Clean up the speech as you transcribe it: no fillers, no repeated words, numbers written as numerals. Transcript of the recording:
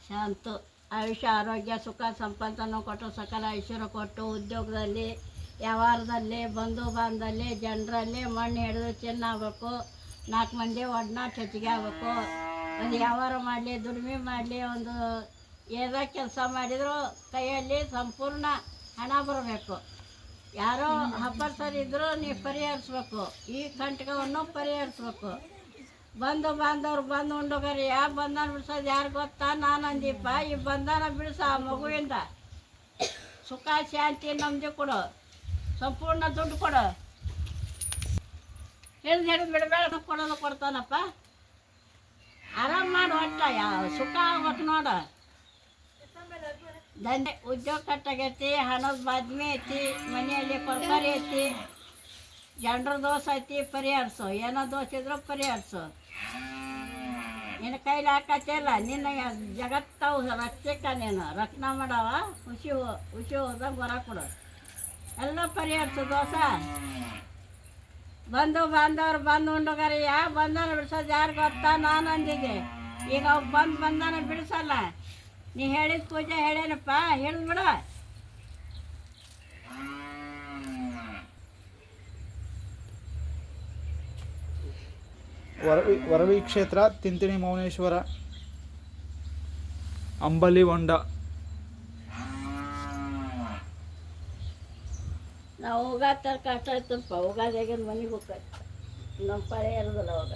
ಶಾಂತ ಆಯುಷ್ಯ ಆರೋಗ್ಯ ಸುಖ ಸಂಪತ್ತನ್ನು ಕೊಟ್ಟು ಸಕಲ ಐಶ್ವರ್ಯ ಕೊಟ್ಟು ಉದ್ಯೋಗದಲ್ಲಿ ವ್ಯವಹಾರದಲ್ಲಿ ಬಂಧು ಬಾಂಧಲ್ಲಿ ಜನರಲ್ಲಿ ಮಣ್ಣು ಹಿಡಿದು ಚೆನ್ನಾಗಬೇಕು. 4 ಮಂದಿ ಒಡನಾಟ ಹೆಚ್ಚಿಗೆ ಆಗಬೇಕು. ಒಂದು ವ್ಯವಹಾರ ಮಾಡಲಿ ದುಡಿಮೆ ಮಾಡಲಿ ಒಂದು ಏನೋ ಕೆಲಸ ಮಾಡಿದರೂ ಕೈಯಲ್ಲಿ ಸಂಪೂರ್ಣ ಹಣ ಬರಬೇಕು. ಯಾರೋ ಹಬ್ಬಸರಿದ್ದರೂ ನೀವು ಪರಿಹರಿಸ್ಬೇಕು. ಈ ಕಂಟಕವನ್ನು ಪರಿಹರಿಸ್ಬೇಕು. ಬಂಧು ಬಾಂಧವ್ರು ಬಂದು ಉಂಡೋಗರಿ ಯಾವ ಬಂಧನ ಬಿಡಿಸೋದು ಯಾರು ಗೊತ್ತಾ? ನಾನು ಅಂದೀಪ ಈ ಬಂಧನ ಬಿಡಿಸ ಆ ಮಗುವಿಂದ ಸುಖ ಶಾಂತಿ ನಮ್ಮದು ಕೊಡು, ಸಂಪೂರ್ಣ ದುಡ್ಡು ಕೊಡು. ಹಿಡಿದು ಬಿಡಬೇಡ ಕೊಡೋದು ಕೊಡ್ತಾನಪ್ಪ. ಆರಾಮ್ ಮಾಡಿ ಒಟ್ಟ ಯಾವ ಸುಖ ಆಗ್ಬೇಕು ನೋಡು. ದಂಧೆ ಉದ್ಯೋಗ ಕಟ್ಟಾಗೈತಿ, ಹಣದ ಬಾದ್ಮಿ ಐತಿ, ಮನೆಯಲ್ಲಿ ಕೊರ್ಕರಿ ಐತಿ, ಜನರ ದೋಷ ಐತಿ, ಪರಿಹರಿಸು. ಏನೋ ದೋಷ ಇದ್ರೂ ಪರಿಹರಿಸು. ನಿನ್ನ ಕೈಲಿ ಹಾಕತ್ತಿಲ್ಲ, ನಿನ್ನ ಜಗತ್ತವು ರಕ್ಷಕ, ನೀನು ರಕ್ಷಣೆ ಮಾಡವ. ಖುಷಿ ಹೋದಂಗೆ ಹೊರ ಕೊಡು, ಎಲ್ಲ ಪರಿಹರಿಸು ದೋಷ. ಬಂಧು ಬಾಂಧವ್ರು ಬಂದು ಉಂಡೋಗಾರಿ ಯಾವ ಬಂಧನ ಬಿಡಿಸೋದು ಯಾರು ಗೊತ್ತಾ? ನಾನು ಅಂದಿದ್ದೆ. ಈಗ ಅವು ಬಂಧನ ಬಿಡಿಸಲ್ಲ. ನೀ ಹೇಳಿದ ಪೂಜೆ ಹೇಳೇನಪ್ಪ, ಹೇಳಿದ್ಬಿಡ. ವರವಿ ಕ್ಷೇತ್ರ ತಿಂತಿಣಿ ಮೌನೇಶ್ವರ ಅಂಬಲಿ ಹೊಂಡ. ನಾವು ಹೋಗಾತ ಕಷ್ಟ ಆಯ್ತಪ್ಪ. ಹೋಗಾದಾಗ ಮನೆಗೆ ಹೋಗ್ಬೇಕು, ನಮ್ಮ ಪಳೆ ಇರೋದಿಲ್ಲ ಅವಾಗ.